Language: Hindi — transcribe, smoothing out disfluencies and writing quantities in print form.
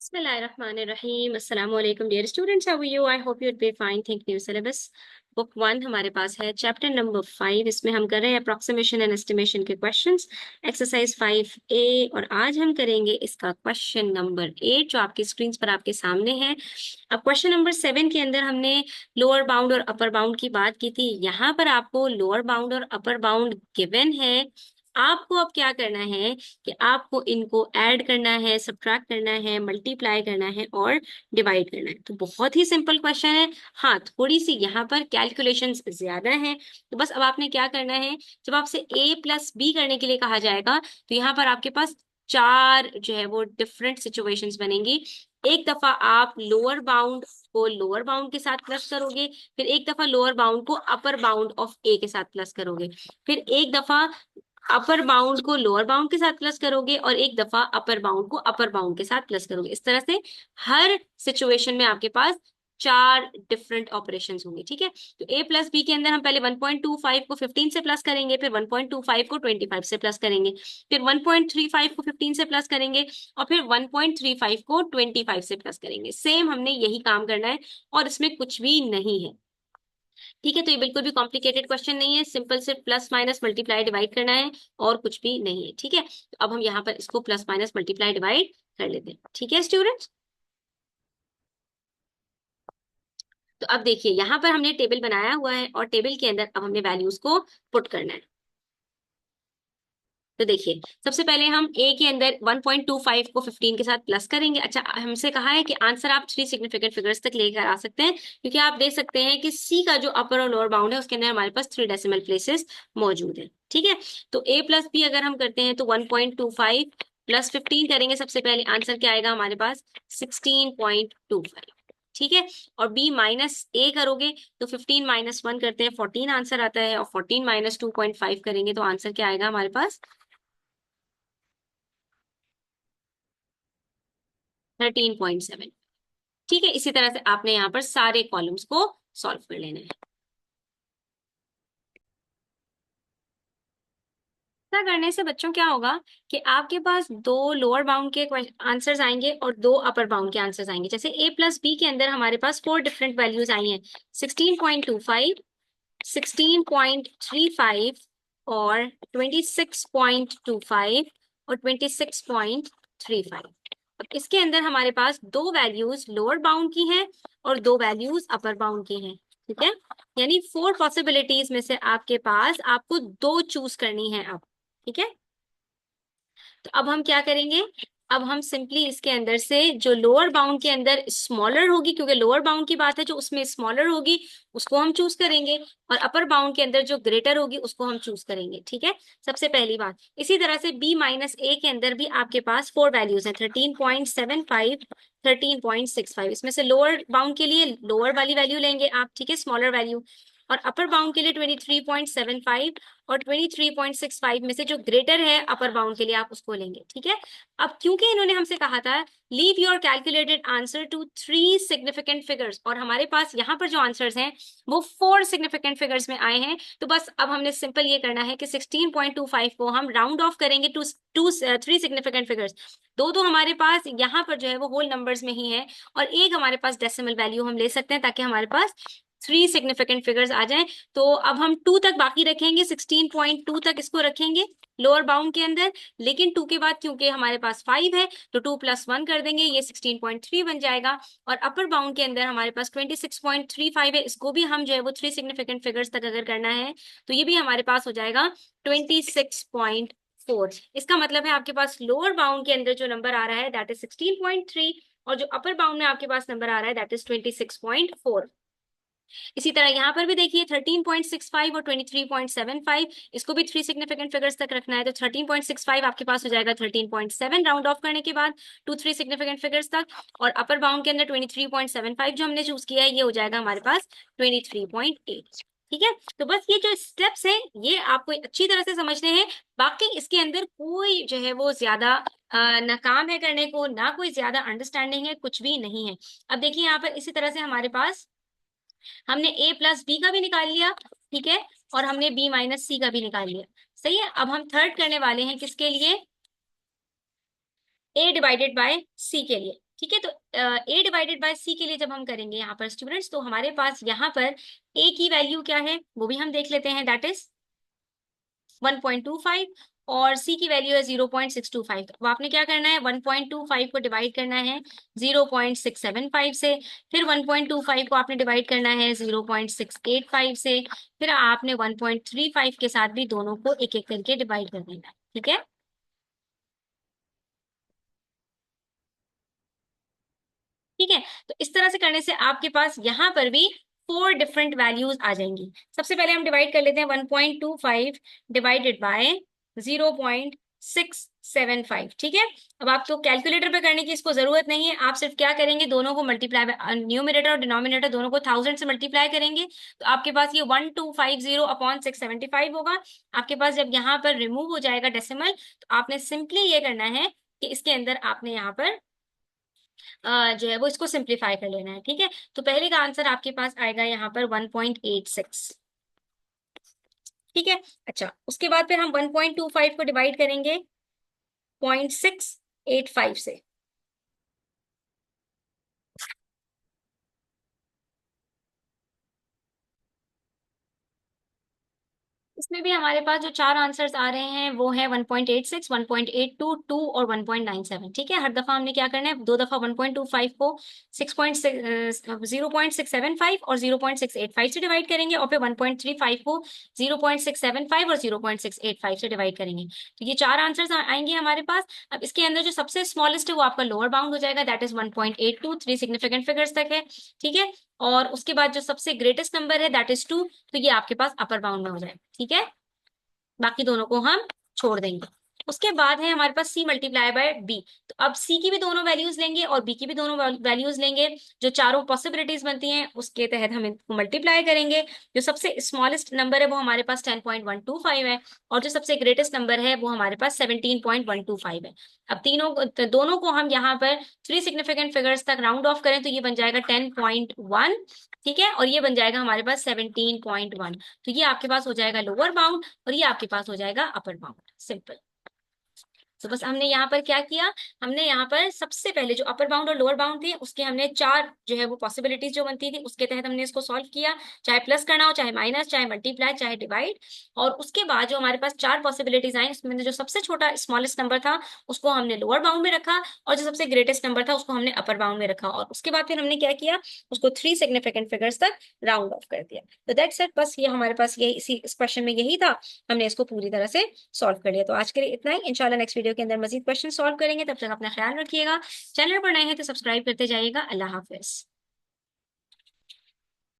बिस्मिल्लाहिर्रहमानिर्रहीम। अस्सलाम वालेकुम dear students, how are you? I hope you'd be fine. Think new syllabus book 1 हमारे पास है, चैप्टर नंबर 5। इसमें हम कर रहे हैं अप्रोक्सीमेशन एंड एस्टिमेशन के क्वेश्चंस, एक्सरसाइज 5A। और आज हम करेंगे इसका क्वेश्चन नंबर 8 जो आपकी स्क्रीन पर आपके सामने है। अब क्वेश्चन नंबर 7 के अंदर हमने लोअर बाउंड और अपर बाउंड की बात की थी। यहाँ पर आपको लोअर बाउंड और अपर बाउंड गिवन है। आपको अब क्या करना है कि आपको इनको ऐड करना है, सब्ट्रैक्ट करना है, मल्टीप्लाई करना है और डिवाइड करना है। तो बहुत ही सिंपल क्वेश्चन है। हाँ, थोड़ी सी यहाँ पर कैलकुलेशंस ज्यादा है। तो बस अब आपने क्या करना है, जब आपसे A+B करने के लिए कहा जाएगा तो यहाँ पर आपके पास चार जो है वो डिफरेंट सिचुएशंस बनेंगी। एक दफा आप लोअर बाउंड को लोअर बाउंड के साथ प्लस करोगे, फिर एक दफा लोअर बाउंड को अपर बाउंड ऑफ ए के साथ प्लस करोगे, फिर एक दफा अपर बाउंड को लोअर बाउंड के साथ प्लस करोगे और एक दफा अपर बाउंड को अपर बाउंड के साथ प्लस करोगे। इस तरह से हर सिचुएशन में आपके पास चार डिफरेंट ऑपरेशंस होंगे। ठीक है, तो A+B के अंदर हम पहले 1.25 को 15 से प्लस करेंगे, फिर 1.25 को 25 से प्लस करेंगे, फिर 1.35 को 15 से प्लस करेंगे और फिर 1.35 को 25 से प्लस करेंगे। सेम हमने यही काम करना है और इसमें कुछ भी नहीं है। ठीक है, तो ये बिल्कुल भी कॉम्प्लिकेटेड क्वेश्चन नहीं है, सिंपल सिर्फ प्लस माइनस मल्टीप्लाई डिवाइड करना है और कुछ भी नहीं है। ठीक है, तो अब हम यहाँ पर इसको प्लस माइनस मल्टीप्लाई डिवाइड कर लेते हैं। ठीक है स्टूडेंट्स, तो अब देखिए यहाँ पर हमने टेबल बनाया हुआ है और टेबल के अंदर अब हमने वैल्यूज को पुट करना है। तो देखिए, सबसे पहले हम ए के अंदर 1.25 को 15 के साथ प्लस करेंगे। अच्छा, हमसे कहा है कि आंसर आप 3 सिग्निफिकेंट फिगर्स तक लेकर आ सकते हैं, क्योंकि आप देख सकते हैं कि सी का जो अपर और लोअर बाउंड है उसके अंदर हमारे पास 3 डेसिमल प्लेसेस मौजूद है। ठीक है, तो A+B अगर हम करते हैं तो 1.25 प्लस 15 करेंगे, सबसे पहले आंसर क्या आएगा हमारे पास 16.25। ठीक है, और B-A करोगे तो 15 माइनस 1 करते हैं 14 आंसर आता है, और 14 माइनस 2.5 करेंगे तो आंसर क्या आएगा हमारे पास 13.7। ठीक है, इसी तरह से आपने यहाँ पर सारे कॉलम्स को सॉल्व कर लेना है। ऐसा करने से बच्चों क्या होगा कि आपके पास दो लोअर बाउंड के आंसर्स आएंगे और दो अपर बाउंड के आंसर्स आएंगे। जैसे A+B के अंदर हमारे पास 4 डिफरेंट वैल्यूज आई हैं, 16.25, 16.35 और 26.25 और 26.35। अब इसके अंदर हमारे पास दो वैल्यूज लोअर बाउंड की हैं और दो वैल्यूज अपर बाउंड की हैं। ठीक है, यानी 4 पॉसिबिलिटीज में से आपके पास आपको दो चूज करनी है अब। ठीक है, तो अब हम क्या करेंगे, अब हम सिंपली इसके अंदर से जो लोअर बाउंड के अंदर स्मॉलर होगी, क्योंकि लोअर बाउंड की बात है, जो उसमें स्मॉलर होगी उसको हम चूज करेंगे और अपर बाउंड के अंदर जो ग्रेटर होगी उसको हम चूज करेंगे। ठीक है, सबसे पहली बात। इसी तरह से B-A के अंदर भी आपके पास 4 वैल्यूज हैं, 13.75, 13.65। इसमें से लोअर बाउंड के लिए लोअर वाली वैल्यू लेंगे आप, ठीक है, स्मॉलर वैल्यू, और अपर बाउंड के लिए 23.75 और 23.65 में से जो ग्रेटर है अपर बाउंड के लिए आप उसको लेंगे। ठीक है, अब क्योंकि इन्होंने हमसे कहा था leave your calculated answer to 3 significant figures, और हमारे पास यहाँ पर जो आंसर्स हैं वो 4 सिग्निफिकेंट फिगर्स में आए हैं, तो बस अब हमने सिंपल ये करना है कि 16.25 को हम राउंड ऑफ करेंगे टू 3 सिग्निफिकेंट फिगर्स। दो तो हमारे पास यहाँ पर जो है वो होल नंबर्स में ही है और एक हमारे पास डेसिमल वैल्यू हम ले सकते हैं, ताकि हमारे पास 3 सिग्निफिकेंट फिगर्स आ जाएं। तो अब हम 2 तक बाकी रखेंगे, 16.2 तक इसको रखेंगे लोअर बाउंड के अंदर, लेकिन 2 के बाद क्योंकि हमारे पास 5 है तो 2 + 1 कर देंगे, ये 16.3 बन जाएगा। और अपर बाउंड के अंदर हमारे पास 26.35 है, इसको भी हम जो है वो 3 सिग्निफिकेंट फिगर्स तक अगर करना है तो ये भी हमारे पास हो जाएगा 26.4। इसका मतलब है आपके पास लोअर बाउंड के अंदर जो नंबर आ रहा है दैट इज 16.3 और जो अपर बाउंड में आपके पास नंबर आ रहा है दैट इज 26.4। इसी तरह यहाँ पर भी देखिए 13.65 और 23.75, इसको भी 3 सिग्निफिकेंट फिगर्स तक रखना है, तो 13.65 आपके पास हो जाएगा 13.7 राउंड ऑफ करने के बाद 2 3 सिग्निफिकेंट फिगर्स तक, और अपर बाउंड के अंदर 23.75 जो हमने चूज किया है ये हो जाएगा हमारे पास 23.8। ठीक है, तो बस ये जो स्टेप्स हैं ये आपको अच्छी तरह से समझने हैं, बाकी इसके अंदर कोई जो है वो ज्यादा नाकाम है करने को, ना कोई ज्यादा अंडरस्टैंडिंग है, कुछ भी नहीं है। अब देखिए यहाँ पर इसी तरह से हमारे पास हमने A+B का भी निकाल लिया, ठीक है, और हमने B-C का भी निकाल लिया। सही है, अब हम थर्ड करने वाले हैं किसके लिए, A डिवाइडेड बाय C के लिए। ठीक है, तो a डिवाइडेड बाय c के लिए जब हम करेंगे यहाँ पर स्टूडेंट्स, तो हमारे पास यहाँ पर a की वैल्यू क्या है वो भी हम देख लेते हैं, दैट इज 1.25 और c की वैल्यू है 0.625। तो आपने क्या करना है, 1.25 को डिवाइड करना है 0.675 से, फिर 1.25 को आपने डिवाइड करना है 0.685 से, फिर आपने 1.35 के साथ भी दोनों को एक एक करके डिवाइड कर देना है। ठीक है, ठीक है, तो इस तरह से करने से आपके पास यहाँ पर भी 4 डिफरेंट वैल्यूज आ जाएंगी। सबसे पहले हम डिवाइड कर लेते हैं 1.25 डिवाइडेड बाय 0.675। ठीक है, अब आपको कैलकुलेटर पे करने की इसको जरूरत नहीं है, आप सिर्फ क्या करेंगे, दोनों को मल्टीप्लाई, न्यूमरेटर और डिनोमिनेटर दोनों को 1000 से मल्टीप्लाई करेंगे, तो आपके पास ये 1250/675 होगा। आपके पास जब यहाँ पर रिमूव हो जाएगा डेसिमल, तो आपने सिंपली ये करना है कि इसके अंदर आपने यहाँ पर जो है वो इसको सिंप्लीफाई कर लेना है। ठीक है, तो पहले का आंसर आपके पास आएगा यहाँ पर 1.86। ठीक है, अच्छा, उसके बाद फिर हम 1.25 को डिवाइड करेंगे 0.685 से। इसमें भी हमारे पास जो चार आंसर्स आ रहे हैं वो है 1.86, 1.82, 2 और 1.97। ठीक है, हर दफा हमने क्या करना है, दो दफा 1.25 को 0.675 और 0.685 से डिवाइड करेंगे, और फिर 1.35 को 0.675 और 0.685 से डिवाइड करेंगे। तो ये चार आंसर्स आएंगे हमारे पास। अब इसके अंदर जो सबसे स्मॉलेस्ट है वो आपका लोअर बाउंड हो जाएगा, दैट इज 1.82, 3 सिग्निफिकेंट फिगर्स तक है। ठीक है, और उसके बाद जो सबसे ग्रेटेस्ट नंबर है दैट इज 2, तो ये आपके पास अपर बाउंड में हो जाएगा। ठीक है, बाकी दोनों को हम छोड़ देंगे। उसके बाद है हमारे पास c मल्टीप्लाई बाय b। तो अब c की भी दोनों वैल्यूज लेंगे और b की भी दोनों वैल्यूज लेंगे, जो चारों पॉसिबिलिटीज बनती हैं उसके तहत हम इनको मल्टीप्लाई करेंगे। जो सबसे स्मॉलेस्ट नंबर है वो हमारे पास 10.125 है, और जो सबसे ग्रेटेस्ट नंबर है वो हमारे पास 17.125 है। अब दोनों को हम यहाँ पर 3 सिग्निफिकेंट फिगर्स तक राउंड ऑफ करें तो ये बन जाएगा 10.1। ठीक है, और ये बन जाएगा हमारे पास 17.1। तो ये आपके पास हो जाएगा लोअर बाउंड और ये आपके पास हो जाएगा अपर बाउंड, सिंपल। तो बस हमने यहाँ पर क्या किया, हमने यहाँ पर सबसे पहले जो अपर बाउंड और लोअर बाउंड थे उसके हमने चार जो है वो पॉसिबिलिटीज जो बनती थी उसके तहत हमने इसको सॉल्व किया, चाहे प्लस करना हो, चाहे माइनस, चाहे मल्टीप्लाई, चाहे डिवाइड। और उसके बाद जो हमारे पास चार पॉसिबिलिटीज आई उसमें जो सबसे छोटा स्मॉलेस्ट नंबर था उसको हमने लोअर बाउंड में रखा, और जो सबसे ग्रेटेस्ट नंबर था उसको हमने अपर बाउंड में रखा, और उसके बाद फिर हमने क्या किया, उसको 3 सिग्निफिकेंट फिगर्स तक राउंड ऑफ कर दिया। तो दैट्स इट, बस ये हमारे पास यही, इस क्वेश्चन में यही था, हमने इसको पूरी तरह से सॉल्व कर लिया। तो आज के लिए इतना ही, इंशाल्लाह नेक्स्ट वीडियो के अंदर मजीद क्वेश्चन सॉल्व करेंगे, तब तक अपना ख्याल रखिएगा। चैनल पर नए हैं तो सब्सक्राइब करते जाइएगा। अल्लाह हाफिज।